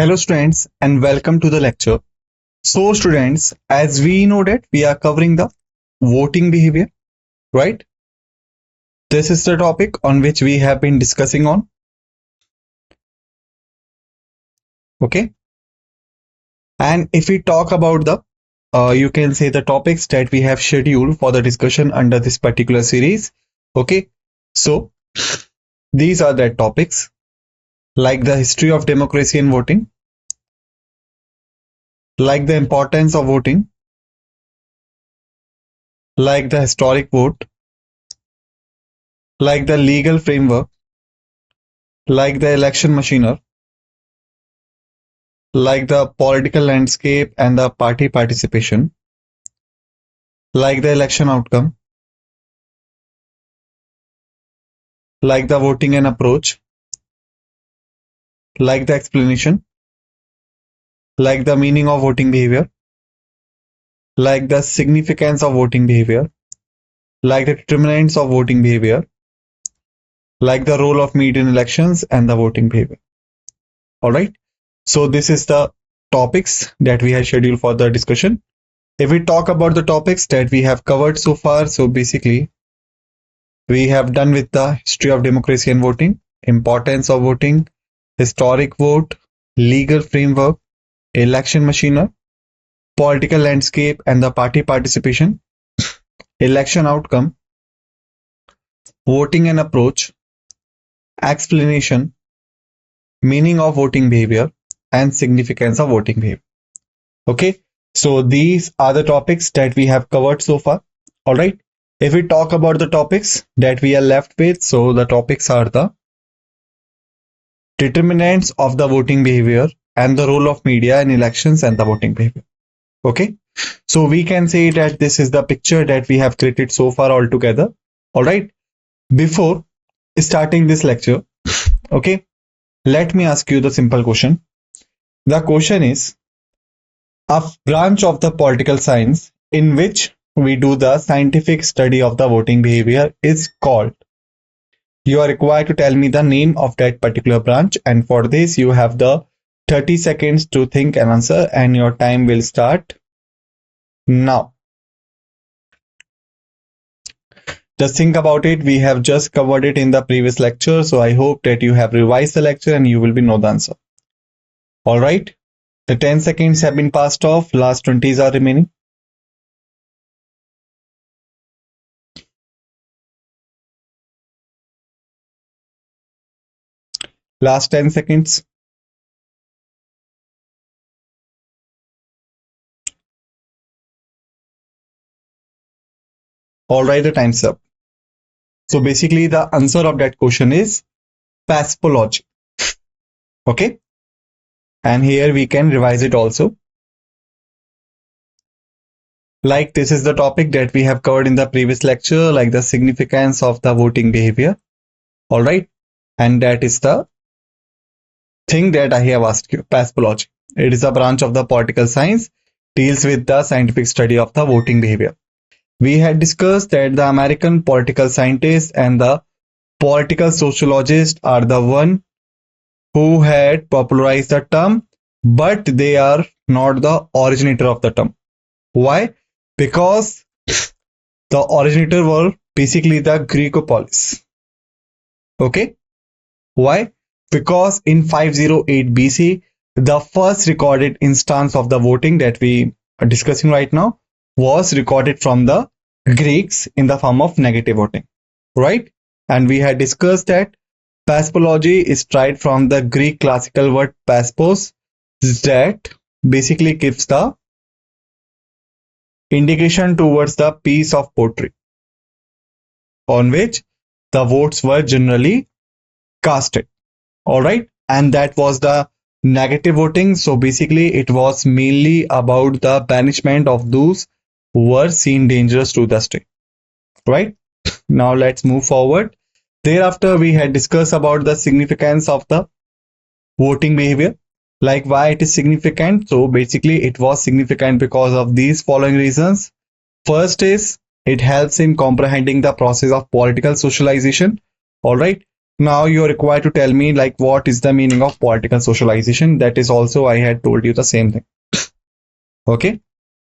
Hello students and welcome to the lecture. So students, as we know that we are covering the voting behavior, right? This is the topic on which we have been discussing on. Okay. And if we talk about you can say the topics that we have scheduled for the discussion under this particular series. Okay. So these are the topics like the history of democracy and voting, like the importance of voting, like the historic vote, like the legal framework, like the election machinery, like the political landscape and the party participation, like the election outcome, like the voting and approach, like the explanation, like the meaning of voting behavior, like the significance of voting behavior, like the determinants of voting behavior, like the role of media in elections and the voting behavior. All right. So this is the topics that we have scheduled for the discussion. If we talk about the topics that we have covered so far, so basically we have done with the history of democracy and voting, importance of voting, historic vote, legal framework, election machinery, political landscape and the party participation, election outcome, voting and approach, explanation, meaning of voting behavior, and significance of voting behavior. Okay, so these are the topics that we have covered so far. All right. If we talk about the topics that we are left with, so the topics are the determinants of the voting behavior and the role of media in elections and the voting behavior. Okay, so we can say that this is the picture that we have created so far altogether. All right. Before starting this lecture, okay, let me ask you the simple question. The question is, a branch of the political science in which we do the scientific study of the voting behavior is called. You are required to tell me the name of that particular branch, and for this you have the 30 seconds to think and answer, and your time will start now. Just think about it. We have just covered it in the previous lecture, so I hope that you have revised the lecture and you will know the answer. All right. The 10 seconds have been passed off. Last 20s are remaining. Last 10 seconds. All right, the time's up. So basically the answer of that question is pathology. Okay. And here we can revise it also. Like this is the topic that we have covered in the previous lecture, like the significance of the voting behavior. All right. And that is the thing that I have asked you, pathology. It is a branch of the political science, deals with the scientific study of the voting behavior. We had discussed that the American political scientists and the political sociologists are the one who had popularized the term, but they are not the originator of the term. Why? Because the originator were basically the Greco-polis. Okay. Why? Because in 508 BC, the first recorded instance of the voting that we are discussing right now was recorded from the Greeks in the form of negative voting, right? And we had discussed that pathology is derived from the Greek classical word paspos, that basically gives the indication towards the piece of pottery on which the votes were generally casted. All right. And that was the negative voting. So basically it was mainly about the banishment of those who were seen dangerous to the state. Right. Now let's move forward. Thereafter, we had discussed about the significance of the voting behavior, like why it is significant. So basically it was significant because of these following reasons. First is it helps in comprehending the process of political socialization. All right. Now you are required to tell me like what is the meaning of political socialization. That is also I had told you the same thing. Okay.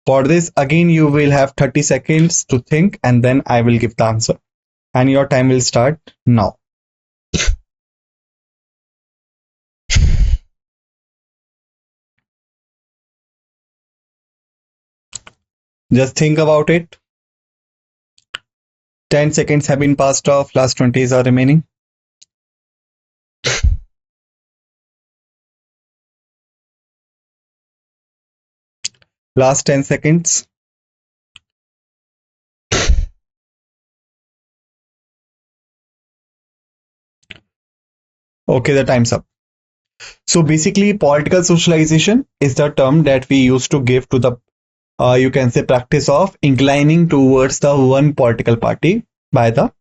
For this, again, you will have 30 seconds to think and then I will give the answer. And your time will start now. Just think about it. 10 seconds have been passed off. Last 20s are remaining. Last 10 seconds. Okay, the time's up. So basically, political socialization is the term that we used to give to the, you can say, practice of inclining towards the one political party by the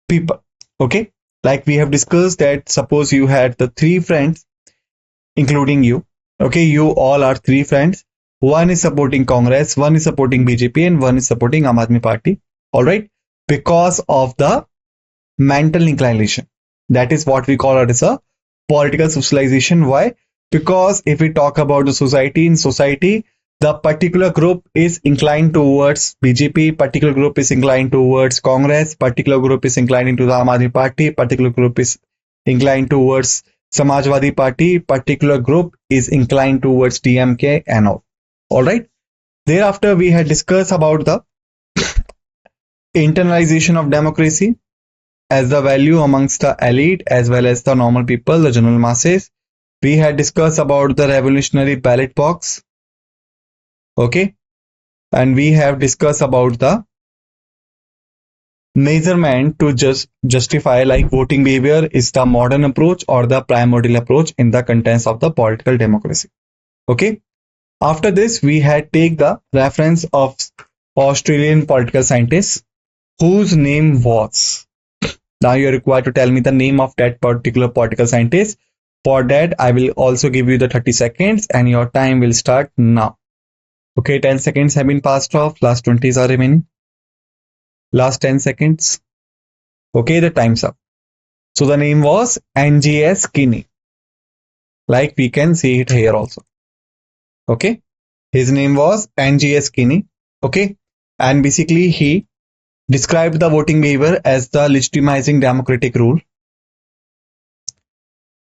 people. Okay, like we have discussed that suppose you had the three friends, including you. Okay, you all are three friends. One is supporting Congress, one is supporting BJP, and one is supporting Aam Aadmi Party. All right, because of the mental inclination. That is what we call it as a political socialization. Why? Because if we talk about the society, in society, the particular group is inclined towards BJP, particular group is inclined towards Congress, particular group is inclined into the Aam Aadmi Party, particular group is inclined towards Samajwadi Party, particular group is inclined towards DMK and all. All right. Thereafter, we had discussed about the internalization of democracy as the value amongst the elite as well as the normal people, the general masses. We had discussed about the revolutionary ballot box. Okay. And we have discussed about the measurement to just justify like voting behavior is the modern approach or the primordial approach in the contents of the political democracy. Okay. After this, we had take the reference of Australian political scientist whose name was. Now you are required to tell me the name of that particular political scientist. For that, I will also give you the 30 seconds and your time will start now. Okay, 10 seconds have been passed off. Last 20s are remaining. Last 10 seconds. Okay, the time's up. So the name was N.G.S. Kinney. Like we can see it here also. Okay, his name was N.G.S. Kinney. Okay, and basically he described the voting behavior as the legitimizing democratic rule.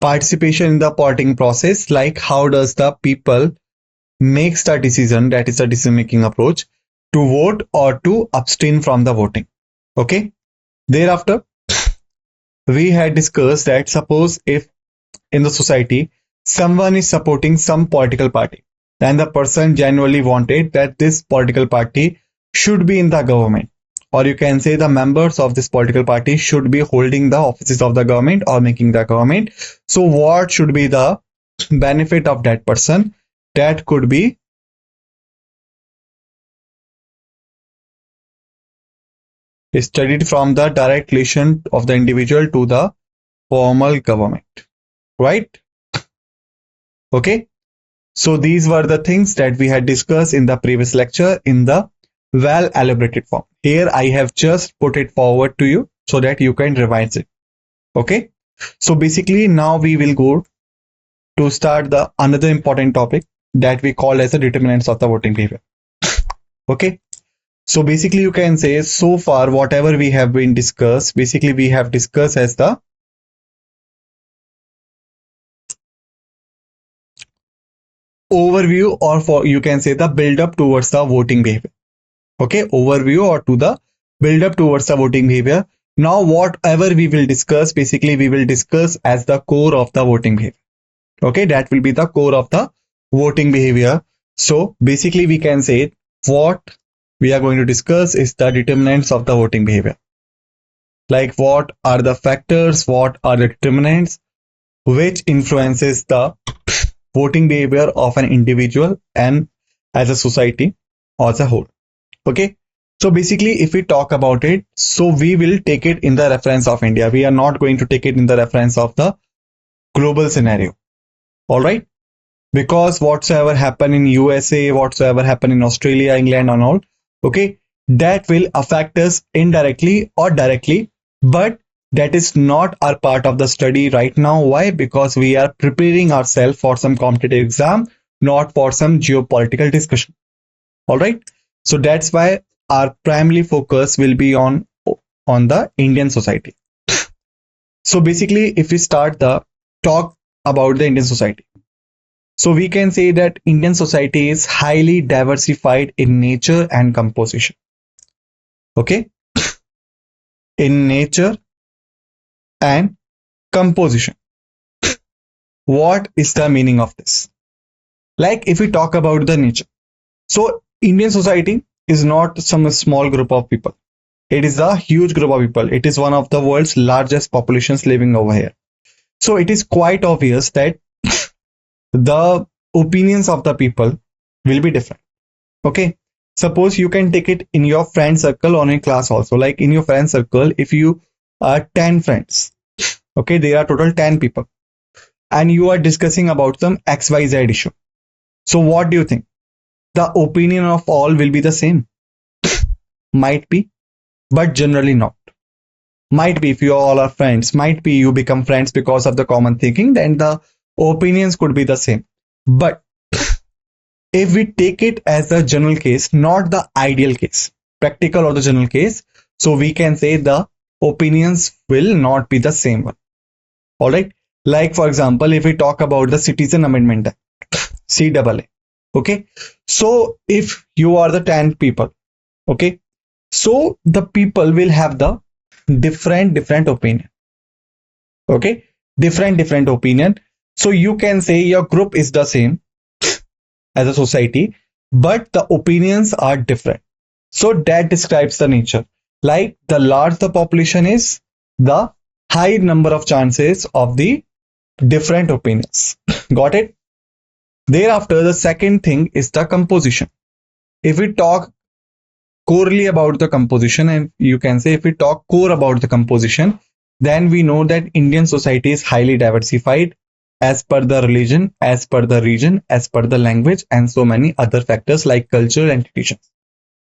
Participation in the voting process, like how does the people makes the decision, that is the decision making approach, to vote or to abstain from the voting. Okay. Thereafter, we had discussed that suppose if in the society someone is supporting some political party, then the person genuinely wanted that this political party should be in the government, or you can say the members of this political party should be holding the offices of the government or making the government. So what should be the benefit of that person? That could be studied from the direct relation of the individual to the formal government, right? Okay. So these were the things that we had discussed in the previous lecture in the well elaborated form. Here I have just put it forward to you so that you can revise it. Okay. So basically now we will go to start the another important topic that we call as the determinants of the voting behavior. Okay. So basically you can say so far whatever we have been discussed, basically we have discussed as the overview, or for you can say the build up towards the voting behavior. Okay, overview or to the build up towards the voting behavior. Now whatever we will discuss, basically we will discuss as the core of the voting behavior. Okay, that will be the core of the voting behavior. So basically we can say what we are going to discuss is the determinants of the voting behavior. Like what are the factors, what are the determinants which influences the voting behavior of an individual and as a society as a whole. Okay, so basically if we talk about it, so we will take it in the reference of India. We are not going to take it in the reference of the global scenario. All right, because whatsoever happen in USA, whatsoever happen in Australia, England and all, okay, that will affect us indirectly or directly, but that is not our part of the study right now. Why? Because we are preparing ourselves for some competitive exam, not for some geopolitical discussion. All right. So that's why our primary focus will be on the Indian society. So basically, if we start the talk about the Indian society, so we can say that Indian society is highly diversified in nature and composition. Okay, in nature and composition. What is the meaning of this? Like if we talk about the nature, so Indian society is not some small group of people. It is a huge group of people. It is one of the world's largest populations living over here. So it is quite obvious that the opinions of the people will be different. Okay. Suppose you can take it in your friend circle or in class also. Like in your friend circle, if you are 10 friends, okay, there are total 10 people, and you are discussing about some XYZ issue. So what do you think? The opinion of all will be the same? Might be, but generally not. Might be if you all are friends, might be you become friends because of the common thinking, then the opinions could be the same. But if we take it as the general case, not the ideal case, practical or the general case, so we can say the opinions will not be the same one. All right. Like for example, if we talk about the Citizen Amendment Act, CAA. Okay. So if you are the 10 people, okay, so the people will have the different opinion. Okay, different opinion. So you can say your group is the same as a society, but the opinions are different. So that describes the nature. Like the larger the population is, the high number of chances of the different opinions. Got it? Thereafter, the second thing is the composition. If we talk corely about the composition, and you can say if we talk core about the composition, then we know that Indian society is highly diversified as per the religion, as per the region, as per the language, and so many other factors like culture and traditions.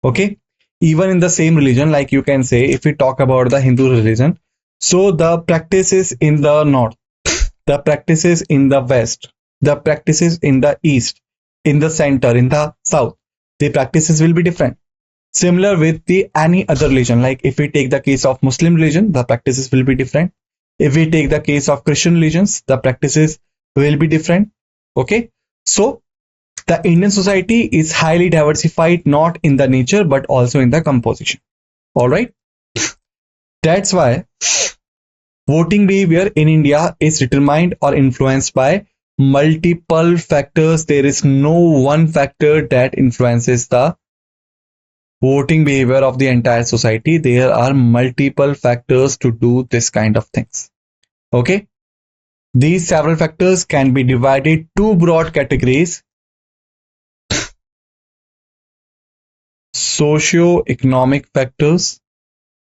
Okay, even in the same religion, like you can say if we talk about the Hindu religion, so the practices in the north, the practices in the west, the practices in the east, in the center, in the south, the practices will be different. Similar with the any other religion, like if we take the case of Muslim religion, the practices will be different. If we take the case of Christian religions, the practices will be different. Okay, so the Indian society is highly diversified, not in the nature but also in the composition. All right, that's why voting behavior in India is determined or influenced by multiple factors. There is no one factor that influences the voting behavior of the entire society. There are multiple factors to do this kind of things. Okay, these several factors can be divided two broad categories: socio-economic factors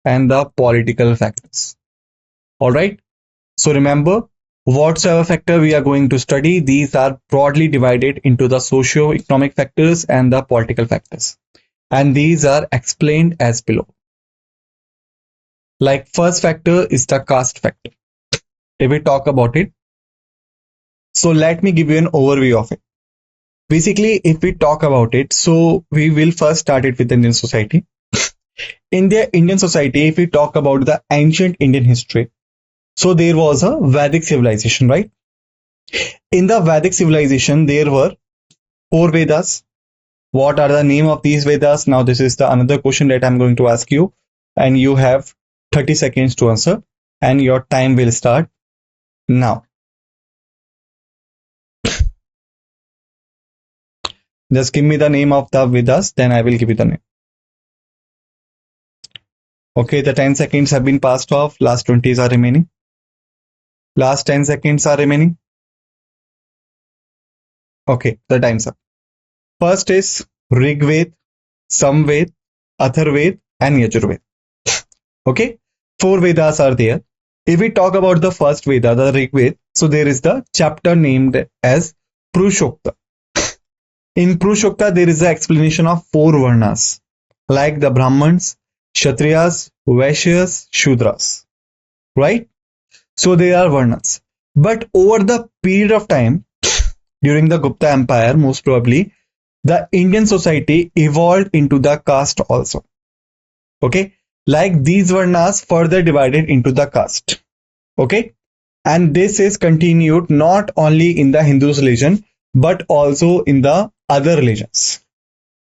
and the political factors. All right, so remember, whatsoever factor we are going to study, these are broadly divided into the socio-economic factors and the political factors, and these are explained as below. Like first factor is the caste factor. If we talk about it, so let me give you an overview of it. Basically, if we talk about it, so we will first start it with the Indian society. In the Indian society, if we talk about the ancient Indian history, so there was a Vedic civilization, right? In the Vedic civilization, there were 4 Vedas. What are the name of these Vedas? Now, this is the another question that I'm going to ask you, and you have 30 seconds to answer, and your time will start now. Just give me the name of the Vedas, then I will give you the name. Okay, the 10 seconds have been passed off. Last 20s are remaining. Last 10 seconds are remaining. Okay, the time's up. First is Rigved, Samved, Atharved, and Yajurved. Okay, 4 Vedas are there. If we talk about the first Veda, the Rigved, so there is the chapter named as Purushokta. In Purushokta, there is an explanation of 4 Varnas, like the Brahmans, Kshatriyas, Vaishyas, Shudras. right? So they are Varnas. But over the period of time, during the Gupta Empire, most probably, the Indian society evolved into the caste also. Okay, like these Varnas further divided into the caste. Okay, and this is continued not only in the Hindu religion but also in the other religions.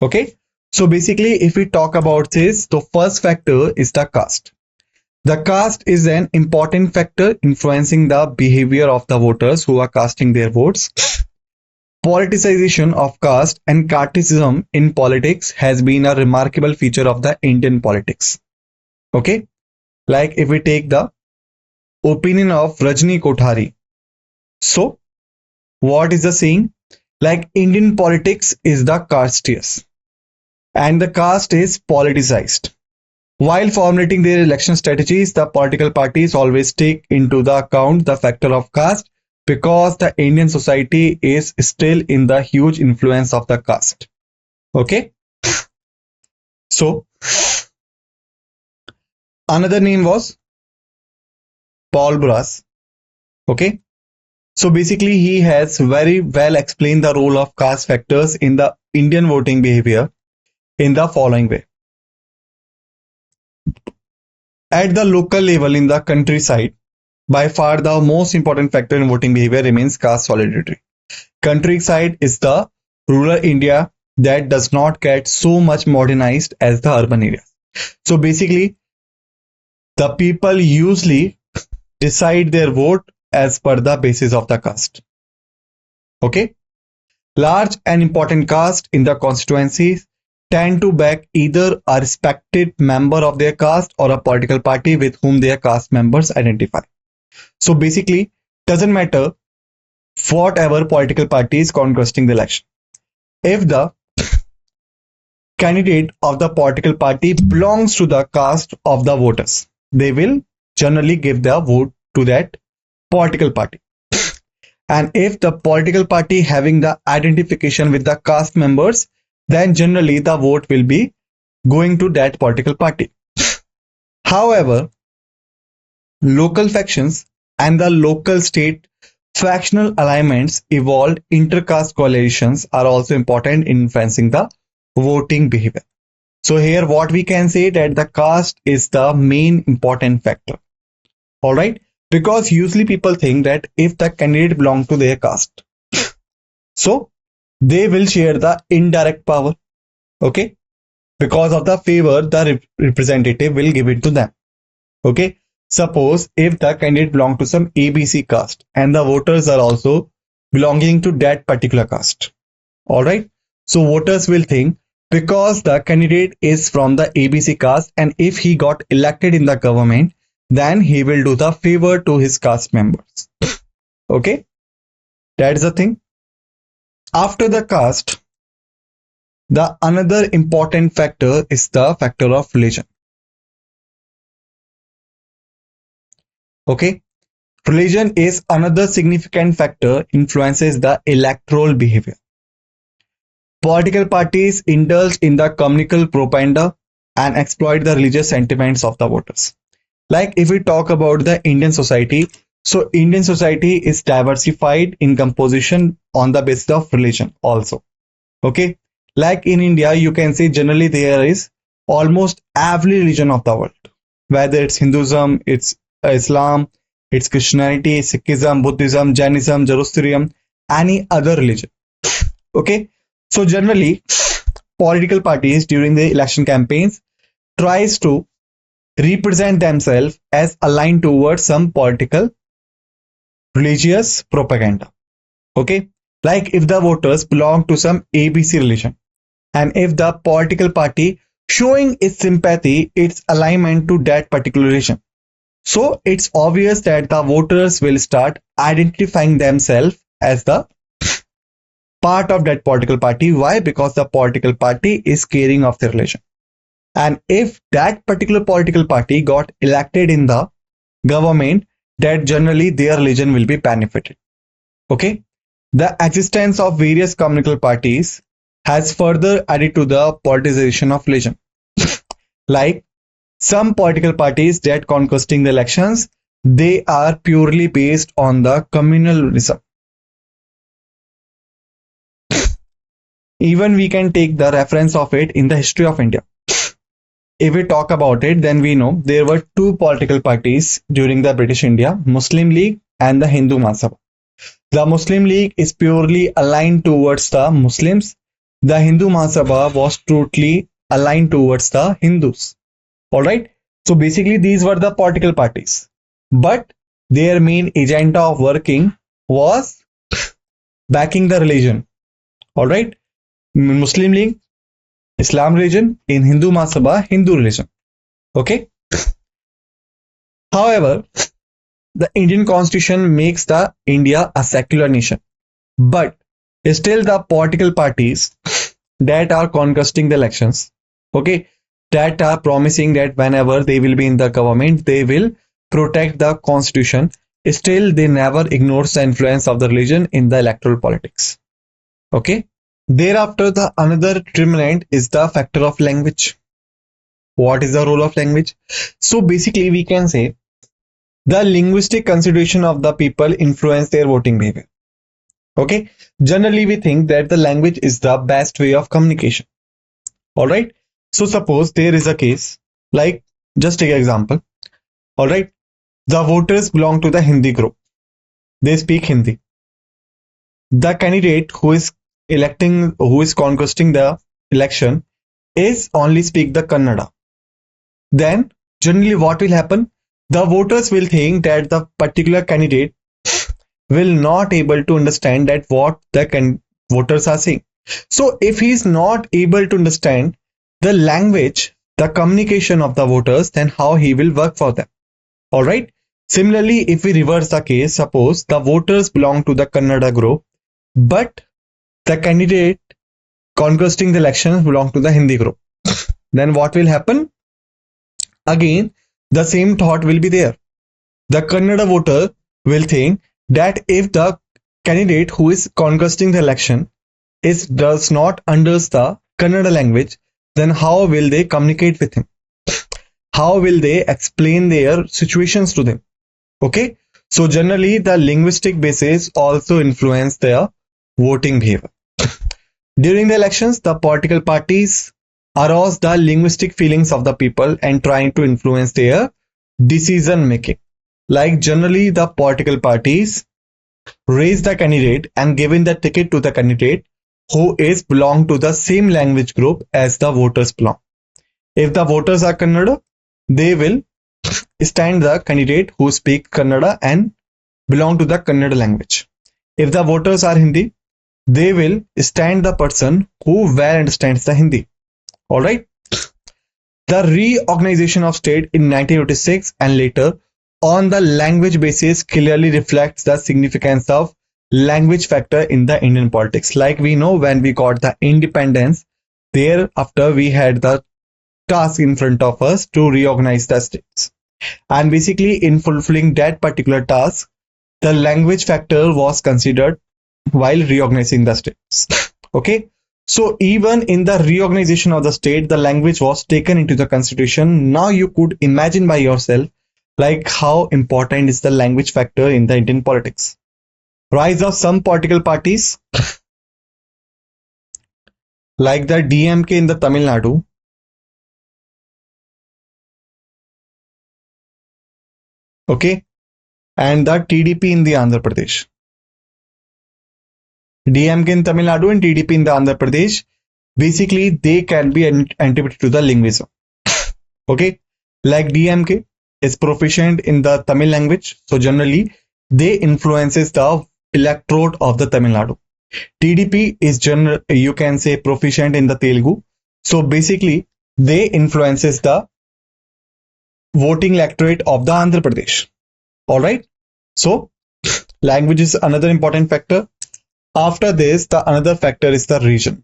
Okay, so basically, if we talk about this, the first factor is the caste. The caste is an important factor influencing the behavior of the voters who are casting their votes. Politicization of caste and casteism in politics has been a remarkable feature of the Indian politics. Okay, like if we take the opinion of Rajni Kothari. So, what is the saying? Like Indian politics is the casteist and the caste is politicized. While formulating their election strategies, the political parties always take into the account the factor of caste because the Indian society is still in the huge influence of the caste. Okay. So, another name was Paul Brass. Okay. So basically, he has very well explained the role of caste factors in the Indian voting behavior in the following way. At the local level in the countryside, by far the most important factor in voting behavior remains caste solidarity. Countryside is the rural India that does not get so much modernized as the urban areas. So basically, the people usually decide their vote as per the basis of the caste. Okay? Large and important caste in the constituencies tend to back either a respected member of their caste or a political party with whom their caste members identify. So basically, doesn't matter whatever political party is contesting the election. If the candidate of the political party belongs to the caste of the voters, they will generally give their vote to that political party. And if the political party having the identification with the caste members, then generally the vote will be going to that political party. However, local factions and the local state factional alignments evolved intercaste coalitions are also important in influencing the voting behavior. So here what we can say that the caste is the main important factor. All right, because usually people think that if the candidate belongs to their caste, so they will share the indirect power. Okay, because of the favor the representative will give it to them. Okay, suppose if the candidate belongs to some ABC caste and the voters are also belonging to that particular caste. All right, so voters will think because the candidate is from the ABC caste and if he got elected in the government, then he will do the favor to his caste members. Okay, that's the thing. After the caste, the another important factor is the factor of religion. Okay, religion is another significant factor influences the electoral behavior. Political parties indulge in the communal propaganda and exploit the religious sentiments of the voters. Like if we talk about the Indian society, so Indian society is diversified in composition on the basis of religion also. Okay, like in India, you can see generally there is almost every religion of the world, whether it's Hinduism, it's Islam, it's Christianity, Sikhism, Buddhism, Jainism, Zoroastrianism, any other religion. Okay, so generally political parties during the election campaigns tries to represent themselves as aligned towards some political religious propaganda. Okay, like if the voters belong to some ABC religion and if the political party showing its sympathy, its alignment to that particular religion, so it's obvious that the voters will start identifying themselves as the part of that political party. Why? Because the political party is caring of the religion. And if that particular political party got elected in the government, that generally their religion will be benefited. Okay, the existence of various communal parties has further added to the politicization of religion. Like some political parties that contesting the elections, they are purely based on the communalism. Even we can take the reference of it in the history of India. If we talk about it, then we know there were two political parties during the British India, Muslim League and the Hindu Mahasabha. The Muslim League is purely aligned towards the Muslims. The Hindu Mahasabha was totally aligned towards the Hindus. Alright, so basically these were the political parties. But their main agenda of working was backing the religion. Alright, Muslim League, Islam religion, in Hindu Mahasabha, Hindu religion. Okay. However, the Indian constitution makes the India a secular nation, but still the political parties that are contesting the elections, okay, that are promising that whenever they will be in the government, they will protect the constitution, still they never ignores the influence of the religion in the electoral politics. Okay. Thereafter, the another determinant is the factor of language. What is the role of language? So basically we can say the linguistic consideration of the people influence their voting behavior. Okay. Generally we think that the language is the best way of communication. Alright. So suppose there is a case, like just take an example. Alright. The voters belong to the Hindi group. They speak Hindi. The candidate who is contesting the election is only speak the Kannada. Then generally what will happen? The voters will think that the particular candidate will not able to understand that what the voters are saying. So if he is not able to understand the language, the communication of the voters, then how he will work for them. Alright. Similarly, if we reverse the case, suppose the voters belong to the Kannada group, but the candidate contesting the elections belong to the Hindi group. Then what will happen? Again, the same thought will be there. The Kannada voter will think that if the candidate who is contesting the election does not understand the Kannada language, then how will they communicate with him? How will they explain their situations to them? Okay. So generally the linguistic basis also influence their voting behavior. During the elections, the political parties arouse the linguistic feelings of the people and trying to influence their decision making. Like generally the political parties raise the candidate and giving the ticket to the candidate who is belong to the same language group as the voters belong. If the voters are Kannada, they will stand the candidate who speak Kannada and belong to the Kannada language. If the voters are Hindi, they will stand the person who well understands the Hindi. Alright. The reorganization of state in 1986 and later on the language basis clearly reflects the significance of language factor in the Indian politics. Like we know when we got the independence, thereafter we had the task in front of us to reorganize the states. And basically in fulfilling that particular task, the language factor was considered while reorganizing the states. Okay. So even in the reorganization of the state, the language was taken into the consideration. Now you could imagine by yourself like how important is the language factor in the Indian politics. Rise of some political parties like the DMK in the Tamil Nadu, okay, and the TDP in the Andhra Pradesh. DMK in Tamil Nadu and TDP in the Andhra Pradesh, basically they can be attributed to the linguism. Okay, like DMK is proficient in the Tamil language, so generally they influences the electorate of the Tamil Nadu. TDP is you can say proficient in the Telugu, so basically they influences the voting electorate of the Andhra Pradesh. Alright, so language is another important factor. After this, the another factor is the region.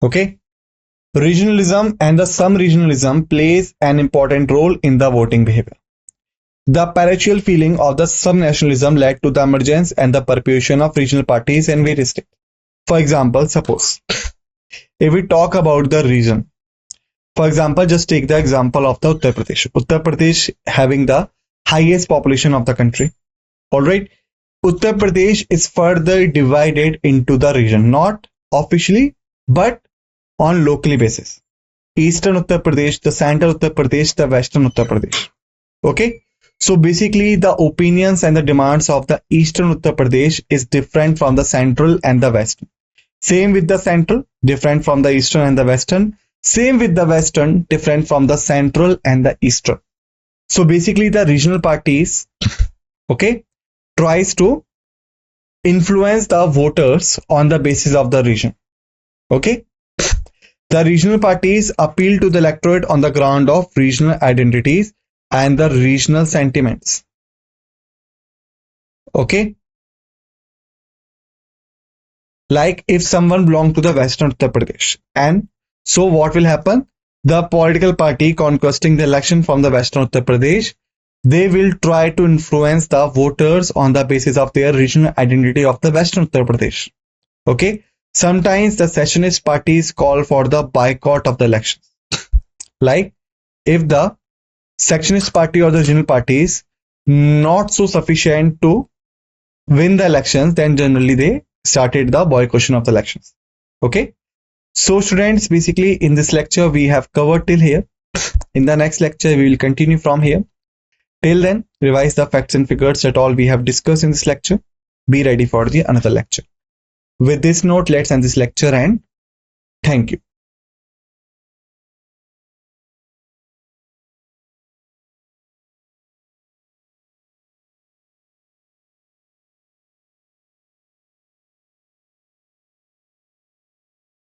Okay, regionalism and the some regionalism plays an important role in the voting behavior. The parochial feeling of the sub-nationalism led to the emergence and the perpetuation of regional parties in various states. For example, suppose if we talk about the region, For example, just take the example of the Uttar Pradesh. Uttar Pradesh having the highest population of the country. All right. Uttar Pradesh is further divided into the region, not officially, but on locally basis. Eastern Uttar Pradesh, the central Uttar Pradesh, the western Uttar Pradesh. Okay. So basically the opinions and the demands of the eastern Uttar Pradesh is different from the central and the western. Same with the central, different from the eastern and the western. Same with the western, different from the central and the eastern. So basically the regional parties, okay, tries to influence the voters on the basis of the region. Okay. The regional parties appeal to the electorate on the ground of regional identities and the regional sentiments. Okay. Like if someone belongs to the western Uttar Pradesh, and so what will happen? The political party conquesting the election from the western Uttar Pradesh, they will try to influence the voters on the basis of their regional identity of the western Uttar Pradesh. Okay. Sometimes the secessionist parties call for the boycott of the elections. Like if the secessionist party or the regional parties not so sufficient to win the elections, then generally they started the boycotting of the elections. Okay. So students, basically in this lecture we have covered till here. In the next lecture we will continue from here. Till then, revise the facts and figures that all we have discussed in this lecture. Be ready for the another lecture. With this note, let's end this lecture and thank you.